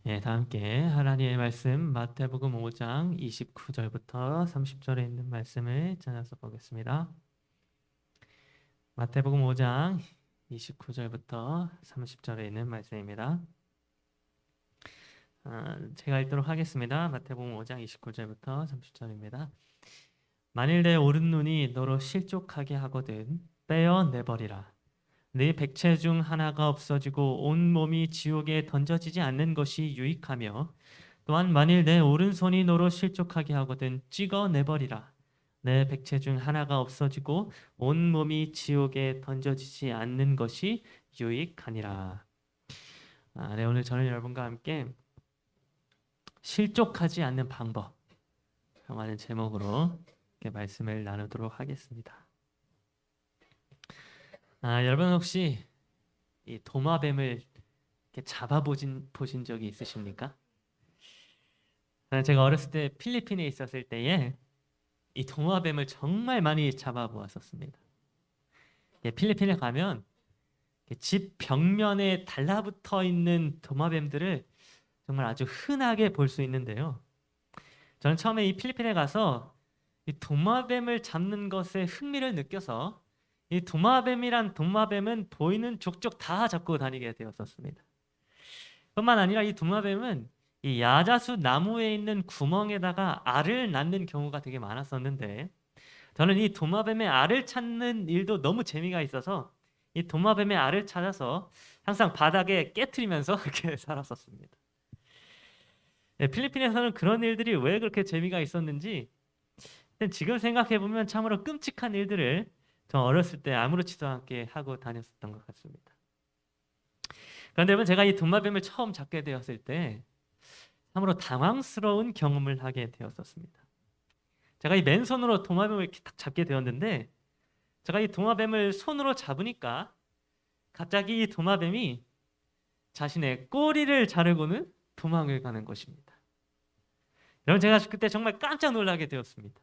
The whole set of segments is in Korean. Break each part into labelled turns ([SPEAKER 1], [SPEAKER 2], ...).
[SPEAKER 1] 예, 다 함께 하나님의 말씀 마태복음 5장 29절부터 30절에 있는 말씀을 찾아서 보겠습니다. 마태복음 5장 29절부터 30절에 있는 말씀입니다. 제가 읽도록 하겠습니다. 마태복음 5장 29절부터 30절입니다. 만일 내 오른눈이 너로 실족하게 하거든 빼어내버리라. 네 백체 중 하나가 없어지고 온 몸이 지옥에 던져지지 않는 것이 유익하며 또한 만일 내 오른손이 너로 실족하게 하거든 찍어내버리라. 내 백체 중 하나가 없어지고 온 몸이 지옥에 던져지지 않는 것이 유익하니라. 네, 오늘 저는 여러분과 함께 실족하지 않는 방법 라는 제목으로 이렇게 말씀을 나누도록 하겠습니다. 여러분 혹시 이 도마뱀을 이렇게 보신 적이 있으십니까? 제가 어렸을 때 필리핀에 있었을 때에 이 도마뱀을 정말 많이 잡아보았었습니다. 필리핀에 가면 집 벽면에 달라붙어 있는 도마뱀들을 정말 아주 흔하게 볼 수 있는데요. 저는 처음에 이 필리핀에 가서 이 도마뱀을 잡는 것에 흥미를 느껴서 이 도마뱀은 보이는 족족 다 잡고 다니게 되었었습니다. 뿐만 아니라 이 도마뱀은 이 야자수 나무에 있는 구멍에다가 알을 낳는 경우가 되게 많았었는데 저는 이 도마뱀의 알을 찾는 일도 너무 재미가 있어서 이 도마뱀의 알을 찾아서 항상 바닥에 깨트리면서 이렇게 살았었습니다. 필리핀에서는 그런 일들이 왜 그렇게 재미가 있었는지 지금 생각해보면 참으로 끔찍한 일들을 저 어렸을 때 아무렇지도 않게 하고 다녔었던 것 같습니다. 그런데 여러분 제가 이 도마뱀을 처음 잡게 되었을 때 참으로 당황스러운 경험을 하게 되었었습니다. 제가 이 맨손으로 도마뱀을 이렇게 딱 잡게 되었는데 제가 이 도마뱀을 손으로 잡으니까 갑자기 이 도마뱀이 자신의 꼬리를 자르고는 도망을 가는 것입니다. 여러분 제가 그때 정말 깜짝 놀라게 되었습니다.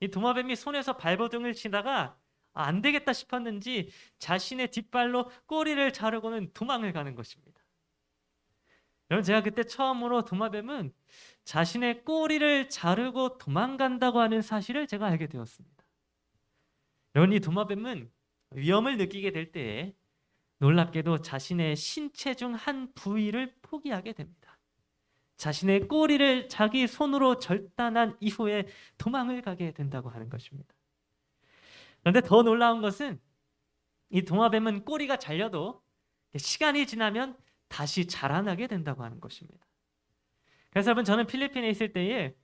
[SPEAKER 1] 이 도마뱀이 손에서 발버둥을 치다가 안 되겠다 싶었는지 자신의 뒷발로 꼬리를 자르고는 도망을 가는 것입니다. 여러분 제가 그때 처음으로 도마뱀은 자신의 꼬리를 자르고 도망간다고 하는 사실을 제가 알게 되었습니다. 여러분 이 도마뱀은 위험을 느끼게 될 때에 놀랍게도 자신의 신체 중 한 부위를 포기하게 됩니다. 자신의 꼬리를 자기 손으로 절단한 이후에 도망을 가게 된다고 하는 것입니다. 그런데 더 놀라운 것은 이 도마뱀은 꼬리가 잘려도 시간이 지나면 다시 자라나게 된다고 하는 것입니다. 그래서 여러분 저는 필리핀에 있을 때에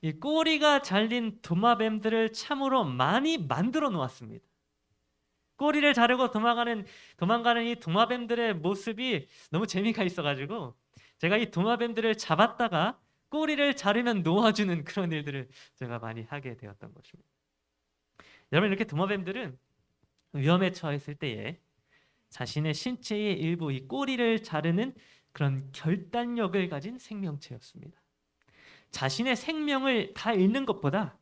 [SPEAKER 1] 이 꼬리가 잘린 도마뱀들을 참으로 많이 만들어 놓았습니다. 꼬리를 자르고 도망가는 이 도마뱀들의 모습이 너무 재미가 있어가지고 제가 이 도마뱀들을 잡았다가 꼬리를 자르면 놓아주는 그런 일들을 제가 많이 하게 되었던 것입니다. 여러분 이렇게 도마뱀들은 위험에 처했을 때에 자신의 신체의 일부 이 꼬리를 자르는 그런 결단력을 가진 생명체였습니다. 자신의 생명을 다 잃는 것보다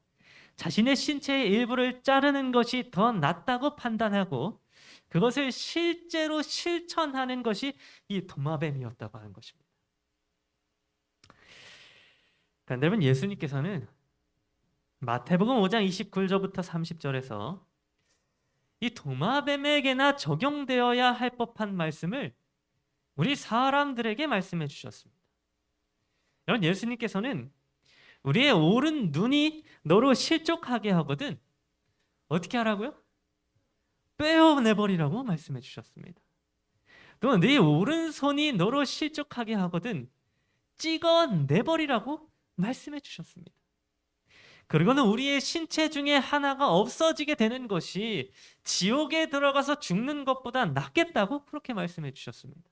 [SPEAKER 1] 자신의 신체의 일부를 자르는 것이 더 낫다고 판단하고 그것을 실제로 실천하는 것이 이 도마뱀이었다고 하는 것입니다. 그런데 여러분 예수님께서는 마태복음 5장 29절부터 30절에서 이 도마뱀에게나 적용되어야 할 법한 말씀을 우리 사람들에게 말씀해 주셨습니다. 여러분 예수님께서는 우리의 오른 눈이 너로 실족하게 하거든 어떻게 하라고요? 빼어내버리라고 말씀해 주셨습니다. 또 네 오른손이 너로 실족하게 하거든 찍어내버리라고 말씀해 주셨습니다. 그리고는 우리의 신체 중에 하나가 없어지게 되는 것이 지옥에 들어가서 죽는 것보다 낫겠다고 그렇게 말씀해 주셨습니다.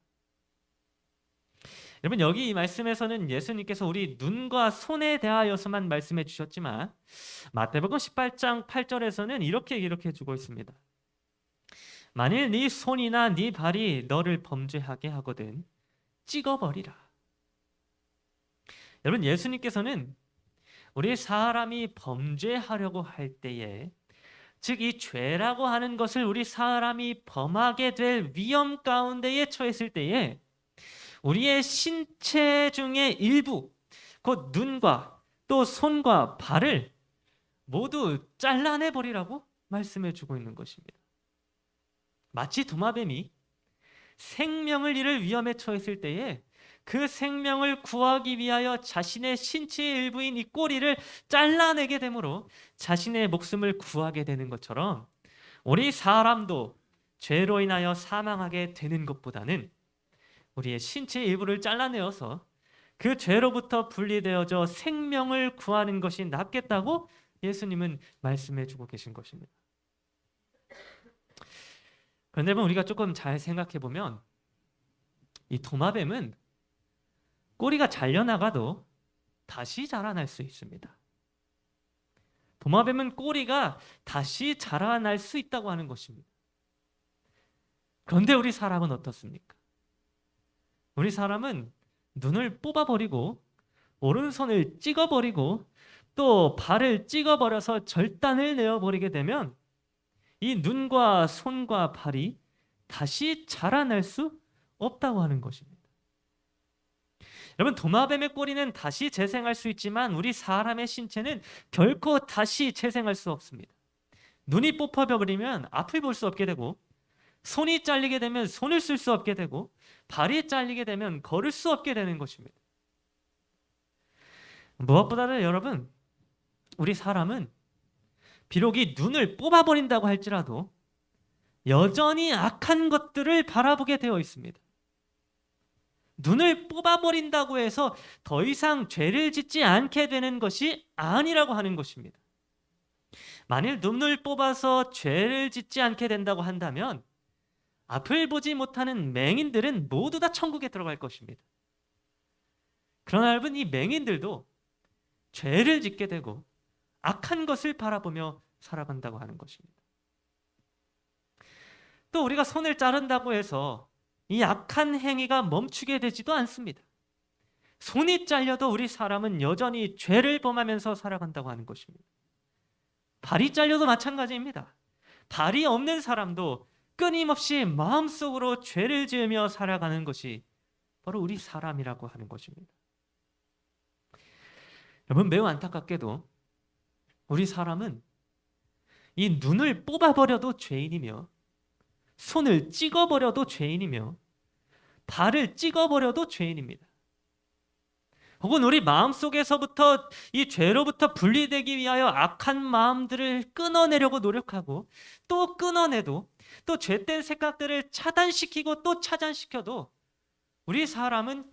[SPEAKER 1] 여러분 여기 이 말씀에서는 예수님께서 우리 눈과 손에 대하여서만 말씀해 주셨지만 마태복음 18장 8절에서는 이렇게 기록해 주고 있습니다. 만일 네 손이나 네 발이 너를 범죄하게 하거든 찍어버리라. 여러분 예수님께서는 우리 사람이 범죄하려고 할 때에 즉 이 죄라고 하는 것을 우리 사람이 범하게 될 위험 가운데에 처했을 때에 우리의 신체 중에 일부, 곧 눈과 또 손과 발을 모두 잘라내 버리라고 말씀해 주고 있는 것입니다. 마치 도마뱀이 생명을 잃을 위험에 처했을 때에 그 생명을 구하기 위하여 자신의 신체의 일부인 이 꼬리를 잘라내게 되므로 자신의 목숨을 구하게 되는 것처럼 우리 사람도 죄로 인하여 사망하게 되는 것보다는 우리의 신체의 일부를 잘라내어서 그 죄로부터 분리되어져 생명을 구하는 것이 낫겠다고 예수님은 말씀해 주고 계신 것입니다. 그런데 우리가 조금 잘 생각해 보면 이 도마뱀은 꼬리가 잘려나가도 다시 자라날 수 있습니다. 도마뱀은 꼬리가 다시 자라날 수 있다고 하는 것입니다. 그런데 우리 사람은 어떻습니까? 우리 사람은 눈을 뽑아버리고 오른손을 찍어버리고 또 발을 찍어버려서 절단을 내어버리게 되면 이 눈과 손과 발이 다시 자라날 수 없다고 하는 것입니다. 여러분, 도마뱀의 꼬리는 다시 재생할 수 있지만 우리 사람의 신체는 결코 다시 재생할 수 없습니다. 눈이 뽑혀버리면 앞을 볼 수 없게 되고, 손이 잘리게 되면 손을 쓸 수 없게 되고, 발이 잘리게 되면 걸을 수 없게 되는 것입니다. 무엇보다도 여러분, 우리 사람은 비록 이 눈을 뽑아버린다고 할지라도 여전히 악한 것들을 바라보게 되어 있습니다. 눈을 뽑아버린다고 해서 더 이상 죄를 짓지 않게 되는 것이 아니라고 하는 것입니다. 만일 눈을 뽑아서 죄를 짓지 않게 된다고 한다면 앞을 보지 못하는 맹인들은 모두 다 천국에 들어갈 것입니다. 그러나 여러분, 이 맹인들도 죄를 짓게 되고 악한 것을 바라보며 살아간다고 하는 것입니다. 또 우리가 손을 자른다고 해서 이 악한 행위가 멈추게 되지도 않습니다. 손이 잘려도 우리 사람은 여전히 죄를 범하면서 살아간다고 하는 것입니다. 발이 잘려도 마찬가지입니다. 발이 없는 사람도 끊임없이 마음속으로 죄를 지으며 살아가는 것이 바로 우리 사람이라고 하는 것입니다. 여러분, 매우 안타깝게도 우리 사람은 이 눈을 뽑아버려도 죄인이며 손을 찍어버려도 죄인이며 발을 찍어버려도 죄인입니다. 혹은 우리 마음속에서부터 이 죄로부터 분리되기 위하여 악한 마음들을 끊어내려고 노력하고 또 끊어내도 또 죄된 생각들을 차단시키고 또 차단시켜도 우리 사람은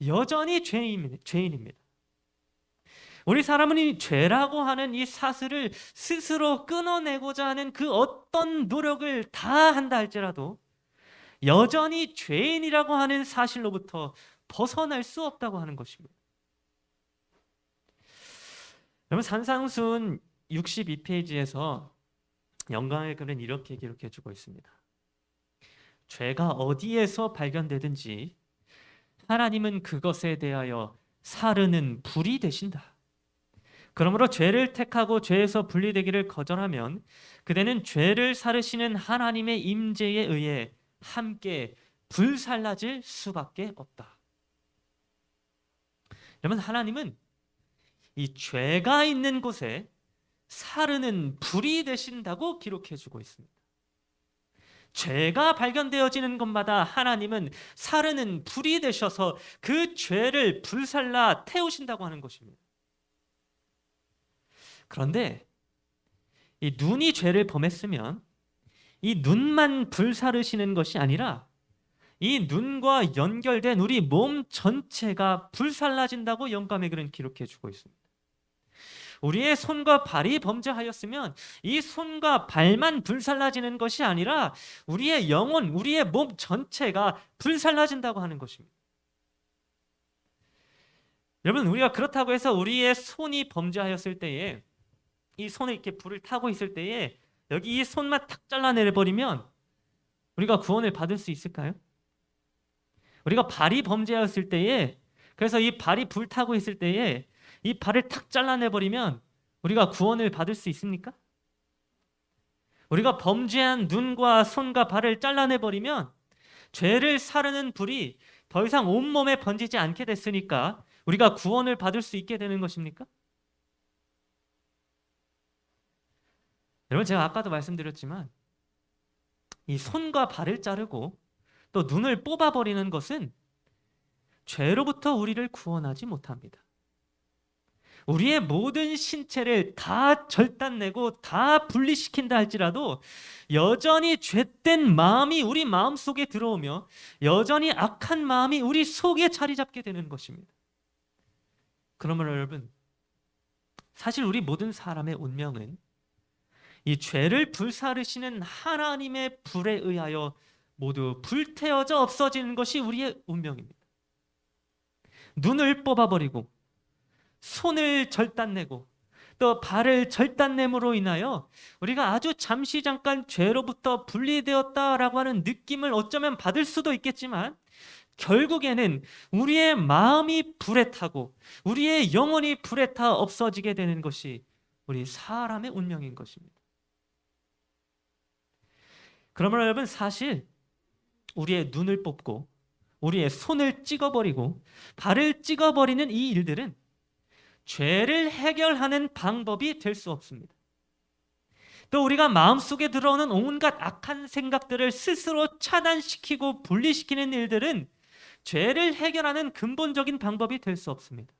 [SPEAKER 1] 여전히 죄인입니다. 우리 사람은 이 죄라고 하는 이 사슬을 스스로 끊어내고자 하는 그 어떤 노력을 다 한다 할지라도 여전히 죄인이라고 하는 사실로부터 벗어날 수 없다고 하는 것입니다. 여러분, 산상수훈 62페이지에서 영광의 글은 이렇게 기록해 주고 있습니다. 죄가 어디에서 발견되든지 하나님은 그것에 대하여 사르는 불이 되신다. 그러므로 죄를 택하고 죄에서 분리되기를 거절하면 그대는 죄를 사르시는 하나님의 임재에 의해 함께 불살라질 수밖에 없다. 여러분, 하나님은 이 죄가 있는 곳에 사르는 불이 되신다고 기록해주고 있습니다. 죄가 발견되어지는 곳마다 하나님은 사르는 불이 되셔서 그 죄를 불살라 태우신다고 하는 것입니다. 그런데 이 눈이 죄를 범했으면 이 눈만 불사르시는 것이 아니라 이 눈과 연결된 우리 몸 전체가 불살라진다고 영감의 글은 기록해주고 있습니다. 우리의 손과 발이 범죄하였으면 이 손과 발만 불살라지는 것이 아니라 우리의 영혼, 우리의 몸 전체가 불살라진다고 하는 것입니다. 여러분, 우리가 그렇다고 해서 우리의 손이 범죄하였을 때에 이 손에 이렇게 불을 타고 있을 때에 여기 이 손만 탁 잘라내버리면 우리가 구원을 받을 수 있을까요? 우리가 발이 범죄하였을 때에, 그래서 이 발이 불타고 있을 때에 이 발을 탁 잘라내버리면 우리가 구원을 받을 수 있습니까? 우리가 범죄한 눈과 손과 발을 잘라내버리면 죄를 사르는 불이 더 이상 온몸에 번지지 않게 됐으니까 우리가 구원을 받을 수 있게 되는 것입니까? 여러분, 제가 아까도 말씀드렸지만 이 손과 발을 자르고 또 눈을 뽑아버리는 것은 죄로부터 우리를 구원하지 못합니다. 우리의 모든 신체를 다 절단내고 다 분리시킨다 할지라도 여전히 죄된 마음이 우리 마음속에 들어오며 여전히 악한 마음이 우리 속에 자리 잡게 되는 것입니다. 그러면 여러분, 사실 우리 모든 사람의 운명은 이 죄를 불사르시는 하나님의 불에 의하여 모두 불태워져 없어지는 것이 우리의 운명입니다. 눈을 뽑아버리고 손을 절단내고 또 발을 절단냄으로 인하여 우리가 아주 잠시 잠깐 죄로부터 분리되었다라고 하는 느낌을 어쩌면 받을 수도 있겠지만 결국에는 우리의 마음이 불에 타고 우리의 영혼이 불에 타 없어지게 되는 것이 우리 사람의 운명인 것입니다. 그러면 여러분, 사실 우리의 눈을 뽑고 우리의 손을 찍어버리고 발을 찍어버리는 이 일들은 죄를 해결하는 방법이 될 수 없습니다. 또 우리가 마음속에 들어오는 온갖 악한 생각들을 스스로 차단시키고 분리시키는 일들은 죄를 해결하는 근본적인 방법이 될 수 없습니다.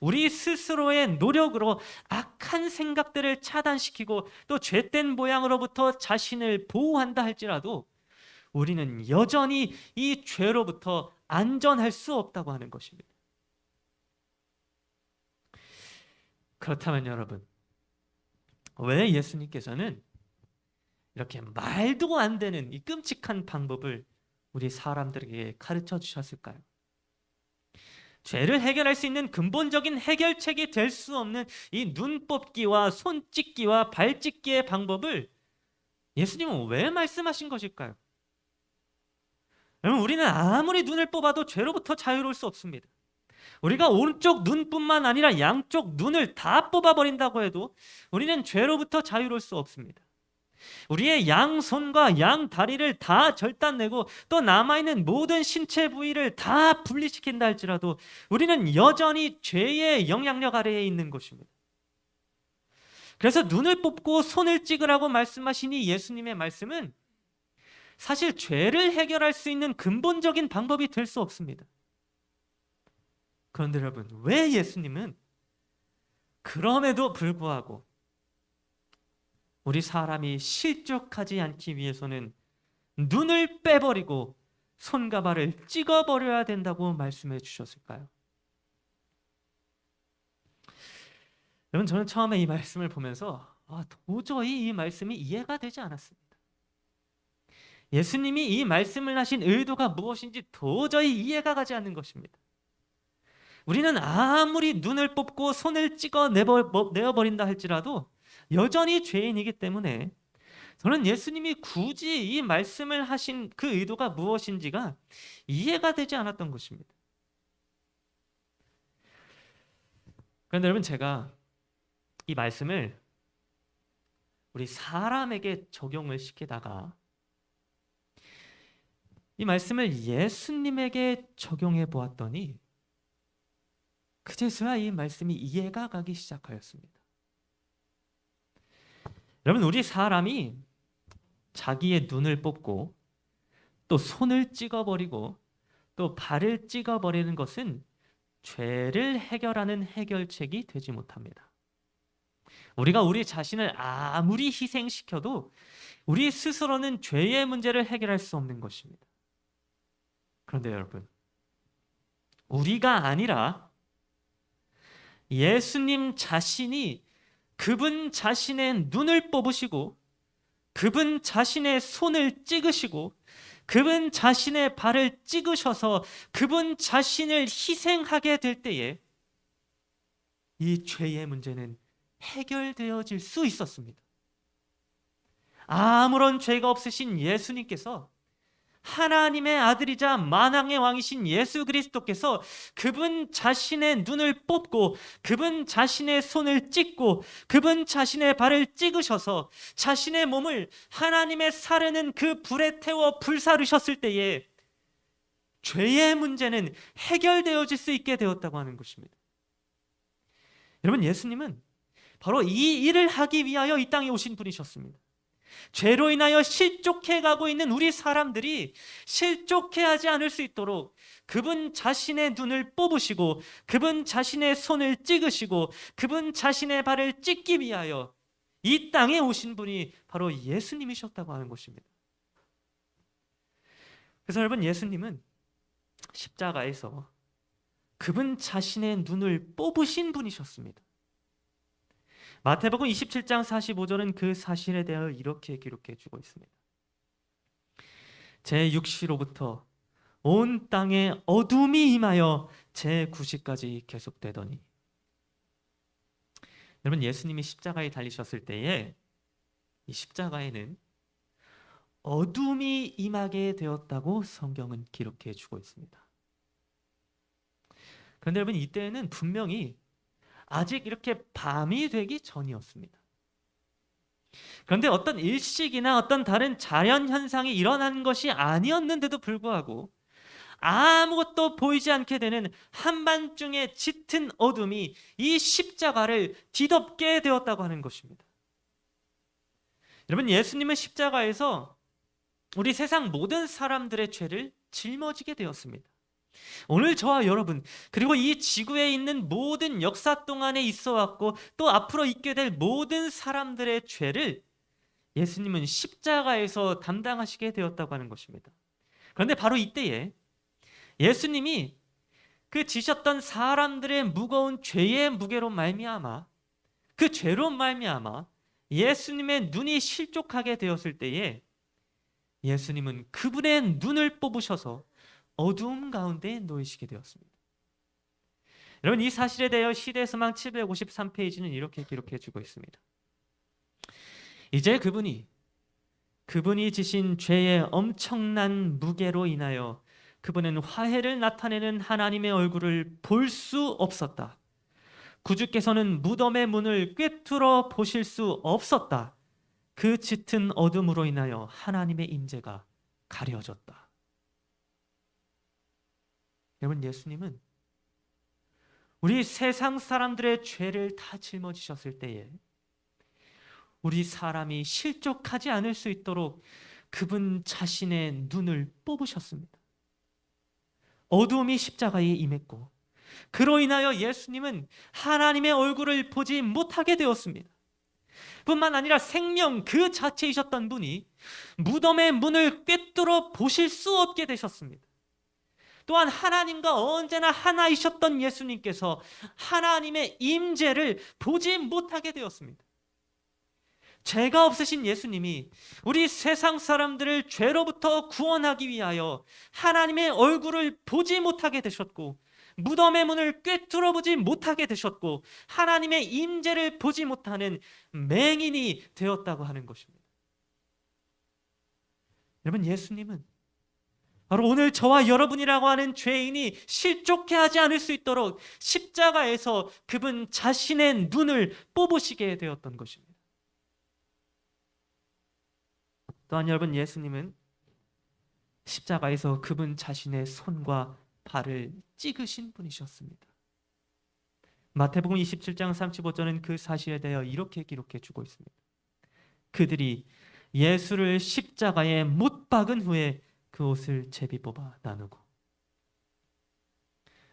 [SPEAKER 1] 우리 스스로의 노력으로 악한 생각들을 차단시키고 또 죄된 모양으로부터 자신을 보호한다 할지라도 우리는 여전히 이 죄로부터 안전할 수 없다고 하는 것입니다. 그렇다면 여러분, 왜 예수님께서는 이렇게 말도 안 되는 이 끔찍한 방법을 우리 사람들에게 가르쳐 주셨을까요? 죄를 해결할 수 있는 근본적인 해결책이 될 수 없는 이 눈 뽑기와 손 찍기와 발 찍기의 방법을 예수님은 왜 말씀하신 것일까요? 여러분, 우리는 아무리 눈을 뽑아도 죄로부터 자유로울 수 없습니다. 우리가 오른쪽 눈뿐만 아니라 양쪽 눈을 다 뽑아버린다고 해도 우리는 죄로부터 자유로울 수 없습니다. 우리의 양손과 양다리를 다 절단내고 또 남아있는 모든 신체 부위를 다 분리시킨다 할지라도 우리는 여전히 죄의 영향력 아래에 있는 것입니다. 그래서 눈을 뽑고 손을 찍으라고 말씀하신 이 예수님의 말씀은 사실 죄를 해결할 수 있는 근본적인 방법이 될 수 없습니다. 그런데 여러분, 왜 예수님은 그럼에도 불구하고 우리 사람이 실족하지 않기 위해서는 눈을 빼버리고 손과 발을 찍어버려야 된다고 말씀해 주셨을까요? 여러분, 저는 처음에 이 말씀을 보면서 도저히 이 말씀이 이해가 되지 않았습니다. 예수님이 이 말씀을 하신 의도가 무엇인지 도저히 이해가 가지 않는 것입니다. 우리는 아무리 눈을 뽑고 손을 찍어 내어버린다 할지라도 여전히 죄인이기 때문에 저는 예수님이 굳이 이 말씀을 하신 그 의도가 무엇인지가 이해가 되지 않았던 것입니다. 그런데 여러분, 제가 이 말씀을 우리 사람에게 적용을 시키다가 이 말씀을 예수님에게 적용해 보았더니 그제서야 이 말씀이 이해가 가기 시작하였습니다. 여러분, 우리 사람이 자기의 눈을 뽑고 또 손을 찍어버리고 또 발을 찍어버리는 것은 죄를 해결하는 해결책이 되지 못합니다. 우리가 우리 자신을 아무리 희생시켜도 우리 스스로는 죄의 문제를 해결할 수 없는 것입니다. 그런데 여러분, 우리가 아니라 예수님 자신이 그분 자신의 눈을 뽑으시고 그분 자신의 손을 찍으시고 그분 자신의 발을 찍으셔서 그분 자신을 희생하게 될 때에 이 죄의 문제는 해결되어질 수 있었습니다. 아무런 죄가 없으신 예수님께서 하나님의 아들이자 만왕의 왕이신 예수 그리스도께서 그분 자신의 눈을 뽑고 그분 자신의 손을 찍고 그분 자신의 발을 찍으셔서 자신의 몸을 하나님의 사르는 그 불에 태워 불사르셨을 때에 죄의 문제는 해결되어질 수 있게 되었다고 하는 것입니다. 여러분, 예수님은 바로 이 일을 하기 위하여 이 땅에 오신 분이셨습니다. 죄로 인하여 실족해 가고 있는 우리 사람들이 실족해 하지 않을 수 있도록 그분 자신의 눈을 뽑으시고 그분 자신의 손을 찍으시고 그분 자신의 발을 찍기 위하여 이 땅에 오신 분이 바로 예수님이셨다고 하는 것입니다. 그래서 여러분, 예수님은 십자가에서 그분 자신의 눈을 뽑으신 분이셨습니다. 마태복음 27장 45절은 그 사실에 대하여 이렇게 기록해 주고 있습니다. 제 6시로부터 온 땅에 어둠이 임하여 제 9시까지 계속되더니. 여러분, 예수님이 십자가에 달리셨을 때에 이 십자가에는 어둠이 임하게 되었다고 성경은 기록해 주고 있습니다. 그런데 여러분, 이때는 분명히 아직 이렇게 밤이 되기 전이었습니다. 그런데 어떤 일식이나 어떤 다른 자연 현상이 일어난 것이 아니었는데도 불구하고 아무것도 보이지 않게 되는 한밤중의 짙은 어둠이 이 십자가를 뒤덮게 되었다고 하는 것입니다. 여러분, 예수님은 십자가에서 우리 세상 모든 사람들의 죄를 짊어지게 되었습니다. 오늘 저와 여러분, 그리고 이 지구에 있는 모든 역사 동안에 있어 왔고 또 앞으로 있게 될 모든 사람들의 죄를 예수님은 십자가에서 담당하시게 되었다고 하는 것입니다. 그런데 바로 이때에 예수님이 그 지셨던 사람들의 무거운 죄의 무게로 말미암아, 그 죄로 말미암아 예수님의 눈이 실족하게 되었을 때에 예수님은 그분의 눈을 뽑으셔서 어두움 가운데 놓이시게 되었습니다. 여러분, 이 사실에 대하여 시대서망 753페이지는 이렇게 기록해 주고 있습니다. 이제 그분이 지신 죄의 엄청난 무게로 인하여 그분은 화해를 나타내는 하나님의 얼굴을 볼 수 없었다. 구주께서는 무덤의 문을 꿰뚫어 보실 수 없었다. 그 짙은 어둠으로 인하여 하나님의 임재가 가려졌다. 여러분, 예수님은 우리 세상 사람들의 죄를 다 짊어지셨을 때에 우리 사람이 실족하지 않을 수 있도록 그분 자신의 눈을 뽑으셨습니다. 어두움이 십자가에 임했고 그로 인하여 예수님은 하나님의 얼굴을 보지 못하게 되었습니다. 뿐만 아니라 생명 그 자체이셨던 분이 무덤의 문을 꿰뚫어 보실 수 없게 되셨습니다. 또한 하나님과 언제나 하나이셨던 예수님께서 하나님의 임재를 보지 못하게 되었습니다. 죄가 없으신 예수님이 우리 세상 사람들을 죄로부터 구원하기 위하여 하나님의 얼굴을 보지 못하게 되셨고 무덤의 문을 꿰뚫어 보지 못하게 되셨고 하나님의 임재를 보지 못하는 맹인이 되었다고 하는 것입니다. 여러분, 예수님은 바로 오늘 저와 여러분이라고 하는 죄인이 실족해 하지 않을 수 있도록 십자가에서 그분 자신의 눈을 뽑으시게 되었던 것입니다. 또한 여러분, 예수님은 십자가에서 그분 자신의 손과 발을 찍으신 분이셨습니다. 마태복음 27장 35절은 그 사실에 대하여 이렇게 기록해 주고 있습니다. 그들이 예수를 십자가에 못 박은 후에 그 옷을 제비 뽑아 나누고.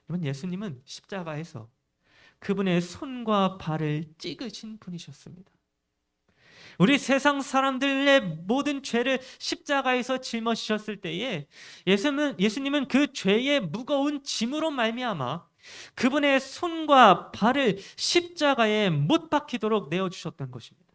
[SPEAKER 1] 여러분, 예수님은 십자가에서 그분의 손과 발을 찍으신 분이셨습니다. 우리 세상 사람들의 모든 죄를 십자가에서 짊어지셨을 때에 예수님은 그 죄의 무거운 짐으로 말미암아 그분의 손과 발을 십자가에 못 박히도록 내어주셨던 것입니다.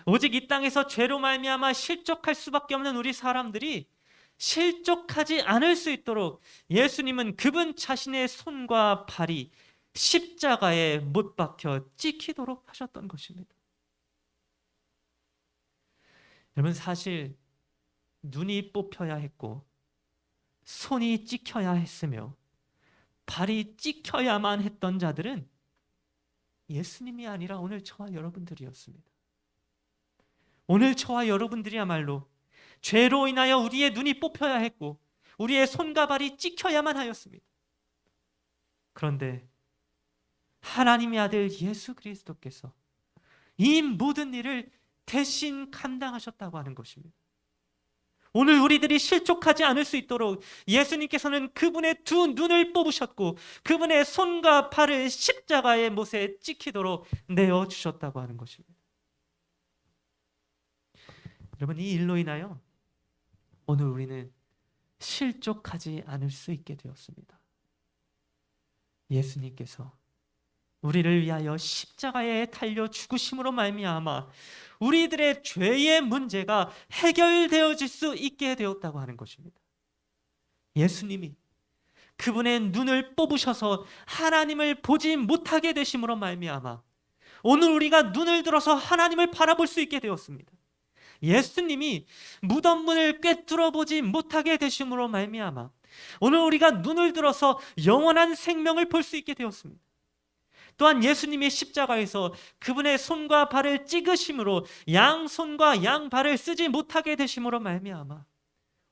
[SPEAKER 1] 오직 이 땅에서 죄로 말미암아 실족할 수밖에 없는 우리 사람들이 실족하지 않을 수 있도록 예수님은 그분 자신의 손과 발이 십자가에 못 박혀 찍히도록 하셨던 것입니다. 여러분, 사실 눈이 뽑혀야 했고 손이 찍혀야 했으며 발이 찍혀야만 했던 자들은 예수님이 아니라 오늘 저와 여러분들이었습니다. 오늘 저와 여러분들이야말로 죄로 인하여 우리의 눈이 뽑혀야 했고 우리의 손과 발이 찍혀야만 하였습니다. 그런데 하나님의 아들 예수 그리스도께서 이 모든 일을 대신 감당하셨다고 하는 것입니다. 오늘 우리들이 실족하지 않을 수 있도록 예수님께서는 그분의 두 눈을 뽑으셨고 그분의 손과 발을 십자가의 못에 찍히도록 내어주셨다고 하는 것입니다. 여러분, 이 일로 인하여 오늘 우리는 실족하지 않을 수 있게 되었습니다. 예수님께서 우리를 위하여 십자가에 달려 죽으심으로 말미암아 우리들의 죄의 문제가 해결되어질 수 있게 되었다고 하는 것입니다. 예수님이 그분의 눈을 뽑으셔서 하나님을 보지 못하게 되심으로 말미암아 오늘 우리가 눈을 들어서 하나님을 바라볼 수 있게 되었습니다. 예수님이 무덤 문을 꿰뚫어 보지 못하게 되심으로 말미암아 오늘 우리가 눈을 들어서 영원한 생명을 볼 수 있게 되었습니다. 또한 예수님이 십자가에서 그분의 손과 발을 찍으심으로 양손과 양발을 쓰지 못하게 되심으로 말미암아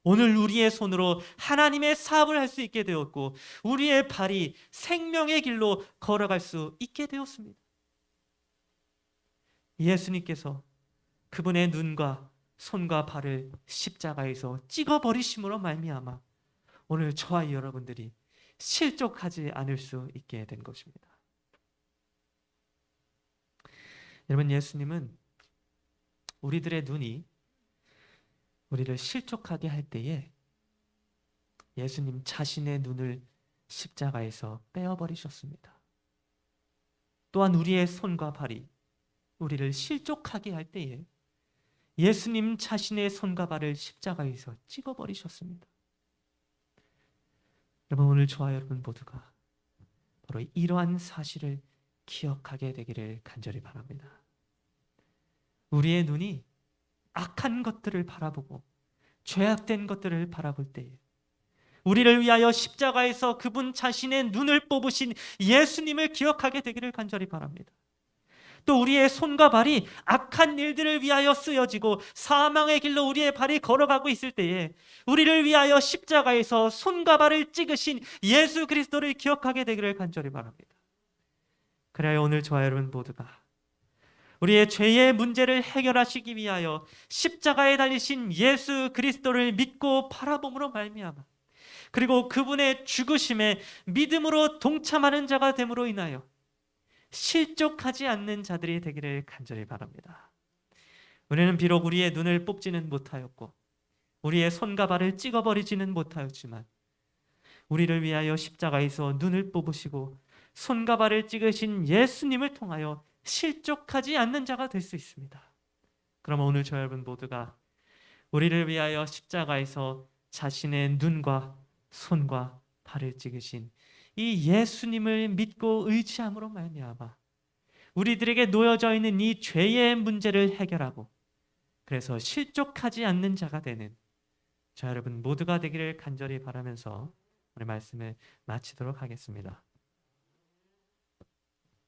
[SPEAKER 1] 오늘 우리의 손으로 하나님의 사업을 할 수 있게 되었고 우리의 발이 생명의 길로 걸어갈 수 있게 되었습니다. 예수님께서 그분의 눈과 손과 발을 십자가에서 찍어버리심으로 말미암아 오늘 저와 여러분들이 실족하지 않을 수 있게 된 것입니다. 여러분, 예수님은 우리들의 눈이 우리를 실족하게 할 때에 예수님 자신의 눈을 십자가에서 빼어버리셨습니다. 또한 우리의 손과 발이 우리를 실족하게 할 때에 예수님 자신의 손과 발을 십자가에서 찍어버리셨습니다. 여러분, 오늘 저와 여러분 모두가 바로 이러한 사실을 기억하게 되기를 간절히 바랍니다. 우리의 눈이 악한 것들을 바라보고 죄악된 것들을 바라볼 때에 우리를 위하여 십자가에서 그분 자신의 눈을 뽑으신 예수님을 기억하게 되기를 간절히 바랍니다. 또 우리의 손과 발이 악한 일들을 위하여 쓰여지고 사망의 길로 우리의 발이 걸어가고 있을 때에 우리를 위하여 십자가에서 손과 발을 찍으신 예수 그리스도를 기억하게 되기를 간절히 바랍니다. 그래야 오늘 저와 여러분 모두가 우리의 죄의 문제를 해결하시기 위하여 십자가에 달리신 예수 그리스도를 믿고 바라봄으로 말미암아 그리고 그분의 죽으심에 믿음으로 동참하는 자가 됨으로 인하여 실족하지 않는 자들이 되기를 간절히 바랍니다. 우리는 비록 우리의 눈을 뽑지는 못하였고 우리의 손과 발을 찍어버리지는 못하였지만 우리를 위하여 십자가에서 눈을 뽑으시고 손과 발을 찍으신 예수님을 통하여 실족하지 않는 자가 될 수 있습니다. 그러면 오늘 저 여러분 모두가 우리를 위하여 십자가에서 자신의 눈과 손과 발을 찍으신 이 예수님을 믿고 의지함으로 말미암아 우리들에게 놓여져 있는 이 죄의 문제를 해결하고 그래서 실족하지 않는 자가 되는 저 여러분 모두가 되기를 간절히 바라면서 오늘 말씀을 마치도록 하겠습니다.